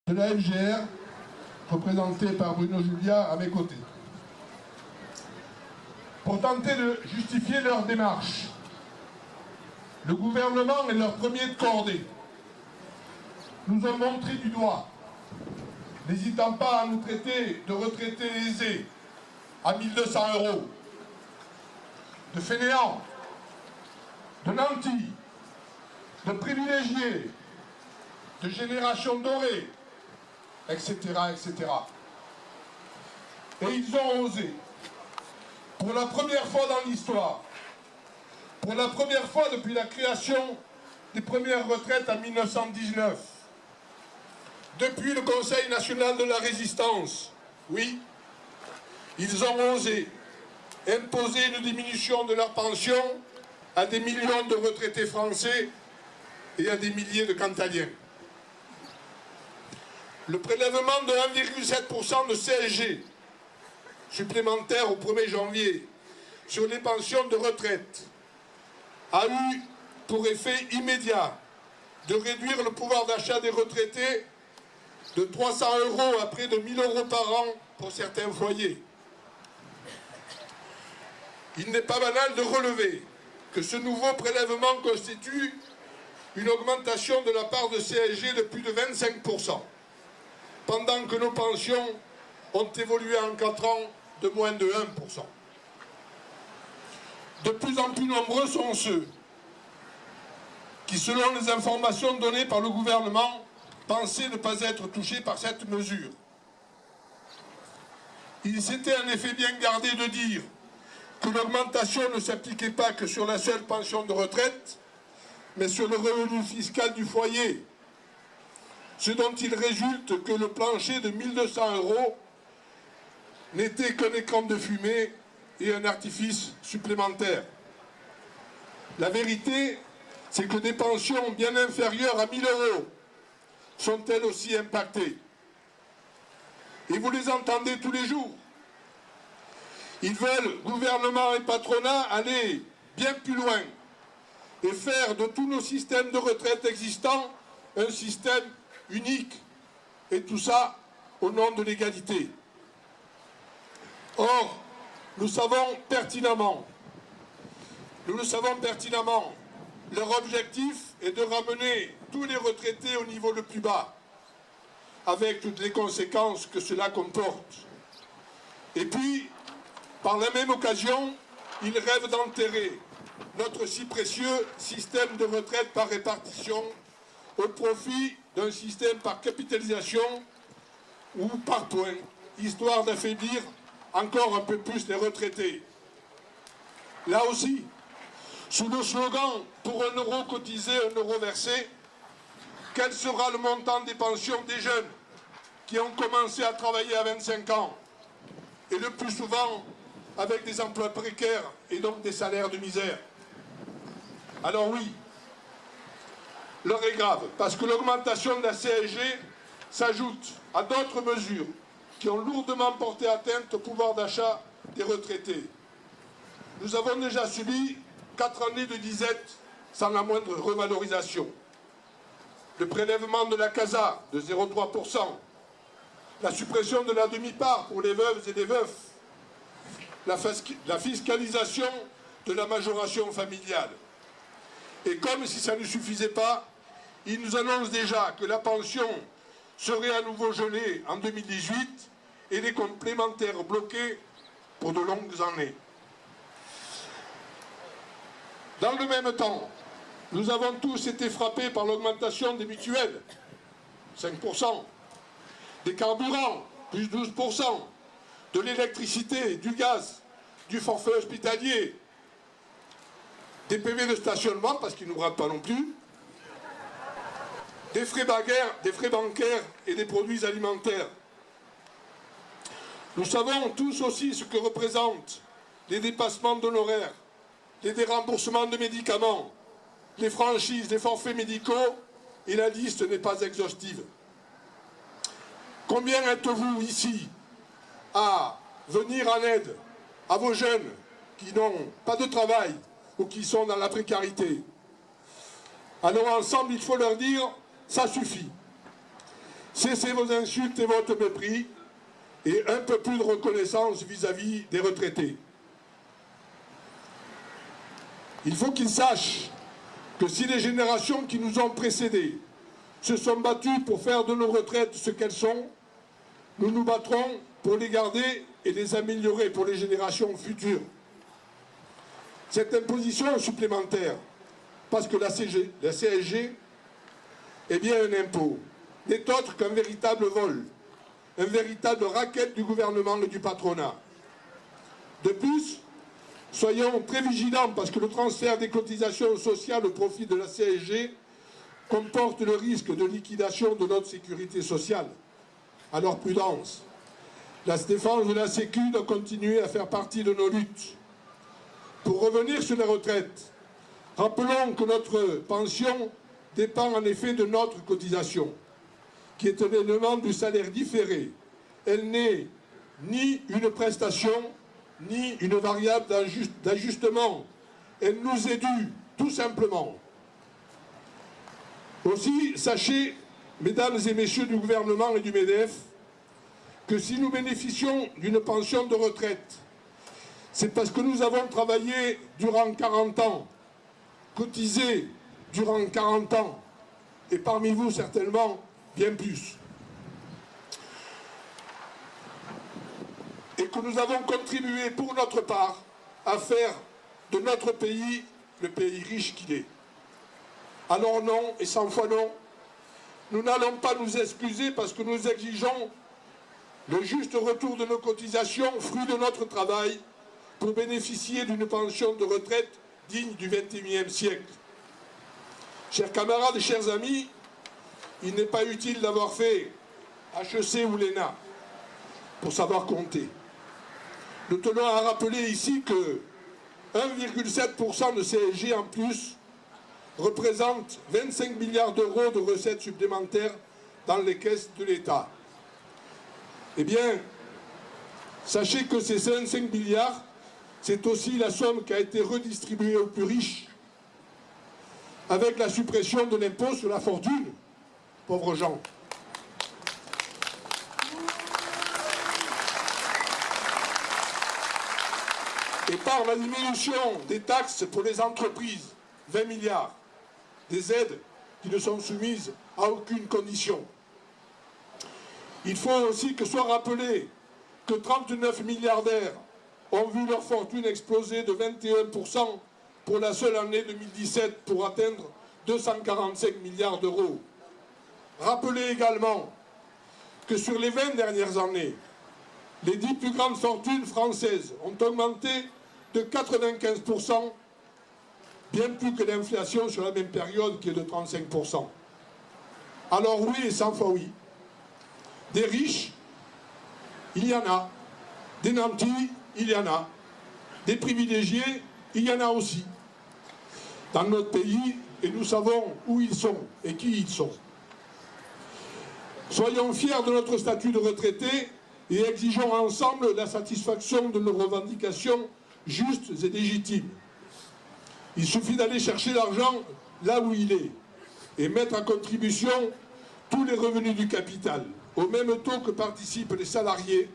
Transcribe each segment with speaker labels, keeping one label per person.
Speaker 1: de la FGR, représenté par Bruno Julia à mes côtés. Pour tenter de justifier leur démarche, le gouvernement et leur premier de cordée nous ont montré du doigt, n'hésitant pas à nous traiter de retraités aisés à 1 200 €, de fainéants, de nantis, de privilégiés, de génération dorée, etc., etc. Et ils ont osé, pour la première fois dans l'histoire, pour la première fois depuis la création des premières retraites en 1919, depuis le Conseil national de la résistance, oui, ils ont osé imposer une diminution de leur pension à des millions de retraités français et à des milliers de Cantaliens. Le prélèvement de 1,7% de CSG supplémentaire au 1er janvier sur les pensions de retraite a eu pour effet immédiat de réduire le pouvoir d'achat des retraités de 300 € à près de 1 000 € par an pour certains foyers. Il n'est pas banal de relever que ce nouveau prélèvement constitue une augmentation de la part de CSG de plus de 25%, pendant que nos pensions ont évolué en 4 ans de moins de 1%. De plus en plus nombreux sont ceux qui, selon les informations données par le gouvernement, pensaient ne pas être touchés par cette mesure. Il s'était en effet bien gardé de dire que l'augmentation ne s'appliquait pas que sur la seule pension de retraite, mais sur le revenu fiscal du foyer, ce dont il résulte que le plancher de 1 200 € n'était qu'un écran de fumée et un artifice supplémentaire. La vérité, c'est que des pensions bien inférieures à 1 000 € sont elles aussi impactées. Et vous les entendez tous les jours. Ils veulent, gouvernement et patronat, aller bien plus loin et faire de tous nos systèmes de retraite existants un système unique. Et tout ça au nom de l'égalité. Or, nous le savons pertinemment, leur objectif est de ramener tous les retraités au niveau le plus bas, avec toutes les conséquences que cela comporte. Et puis, par la même occasion, ils rêvent d'enterrer notre si précieux système de retraite par répartition au profit d'un système par capitalisation ou par points, histoire d'affaiblir encore un peu plus les retraités. Là aussi, sous le slogan « Pour 1 € cotisé, 1 € versé », quel sera le montant des pensions des jeunes qui ont commencé à travailler à 25 ans et le plus souvent avec des emplois précaires et donc des salaires de misère? Alors oui, l'heure est grave, parce que l'augmentation de la CSG s'ajoute à d'autres mesures qui ont lourdement porté atteinte au pouvoir d'achat des retraités. Nous avons déjà subi 4 années de disette sans la moindre revalorisation. Le prélèvement de la CASA de 0,3%, la suppression de la demi-part pour les veuves et les veufs, la fiscalisation de la majoration familiale. Et comme si ça ne suffisait pas, il nous annonce déjà que la pension serait à nouveau gelée en 2018 et les complémentaires bloqués pour de longues années. Dans le même temps, nous avons tous été frappés par l'augmentation des mutuelles, 5%, des carburants, plus 12%, de l'électricité, du gaz, du forfait hospitalier, des PV de stationnement, parce qu'ils ne nous ratent pas non plus, des frais bancaires et des produits alimentaires. Nous savons tous aussi ce que représentent les dépassements d'honoraires, les déremboursements de médicaments, les franchises, les forfaits médicaux, et la liste n'est pas exhaustive. Combien êtes-vous ici à venir en aide à vos jeunes qui n'ont pas de travail ou qui sont dans la précarité? Alors ensemble, il faut leur dire, ça suffit. Cessez vos insultes et votre mépris et un peu plus de reconnaissance vis-à-vis des retraités. Il faut qu'ils sachent que si les générations qui nous ont précédés se sont battues pour faire de nos retraites ce qu'elles sont, nous nous battrons pour les garder et les améliorer pour les générations futures. Cette imposition supplémentaire, parce que la CSG est bien un impôt, n'est autre qu'un véritable vol, un véritable racket du gouvernement et du patronat. De plus, soyons très vigilants parce que le transfert des cotisations sociales au profit de la CSG comporte le risque de liquidation de notre sécurité sociale. Alors prudence. La défense de la Sécu doit continuer à faire partie de nos luttes. Pour revenir sur les retraites, rappelons que notre pension dépend en effet de notre cotisation, qui est un élément du salaire différé. Elle n'est ni une prestation, ni une variable d'ajustement. Elle nous est due, tout simplement. Aussi, sachez, mesdames et messieurs du gouvernement et du MEDEF, que si nous bénéficions d'une pension de retraite, c'est parce que nous avons travaillé durant 40 ans, cotisé durant 40 ans, et parmi vous certainement bien plus. Et que nous avons contribué pour notre part à faire de notre pays le pays riche qu'il est. Alors non, et 100 fois non, nous n'allons pas nous excuser parce que nous exigeons le juste retour de nos cotisations, fruit de notre travail, pour bénéficier d'une pension de retraite digne du XXIe siècle. Chers camarades et chers amis, il n'est pas utile d'avoir fait HEC ou l'ENA pour savoir compter. Nous tenons à rappeler ici que 1,7% de CSG en plus représente 25 milliards d'euros de recettes supplémentaires dans les caisses de l'État. Eh bien, sachez que ces 25 milliards, c'est aussi la somme qui a été redistribuée aux plus riches avec la suppression de l'impôt sur la fortune, pauvres gens. Et par la diminution des taxes pour les entreprises, 20 milliards, des aides qui ne sont soumises à aucune condition. Il faut aussi que soit rappelé que 39 milliardaires ont vu leur fortune exploser de 21% pour la seule année 2017 pour atteindre 245 milliards d'euros. Rappelez également que sur les 20 dernières années, les 10 plus grandes fortunes françaises ont augmenté de 95%, bien plus que l'inflation sur la même période qui est de 35%. Alors oui et 100 fois oui. Des riches, il y en a. Des nantis, il y en a. Des privilégiés, il y en a aussi. Dans notre pays, et nous savons où ils sont et qui ils sont. Soyons fiers de notre statut de retraité et exigeons ensemble la satisfaction de nos revendications justes et légitimes. Il suffit d'aller chercher l'argent là où il est et mettre à contribution tous les revenus du capital, au même taux que participent les salariés,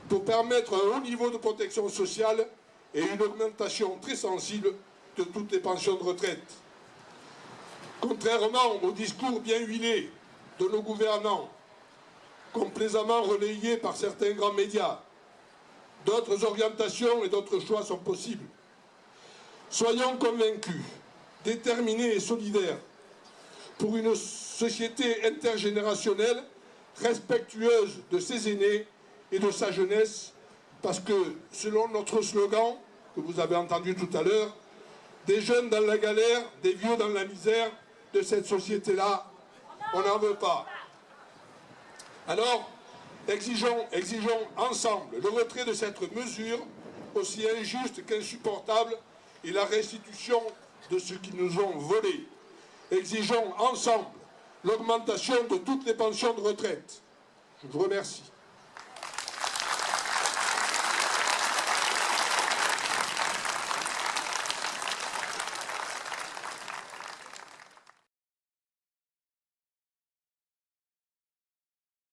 Speaker 1: pour permettre un haut niveau de protection sociale et une augmentation très sensible de toutes les pensions de retraite. Contrairement au discours bien huilé de nos gouvernants, complaisamment relayés par certains grands médias, d'autres orientations et d'autres choix sont possibles. Soyons convaincus, déterminés et solidaires pour une société intergénérationnelle respectueuse de ses aînés et de sa jeunesse, parce que, selon notre slogan, que vous avez entendu tout à l'heure, des jeunes dans la galère, des vieux dans la misère, de cette société-là, on n'en veut pas. Alors, exigeons ensemble le retrait de cette mesure, aussi injuste qu'insupportable, et la restitution de ce qu'ils nous ont volé. Exigeons ensemble l'augmentation de toutes les pensions de retraite. Je vous remercie.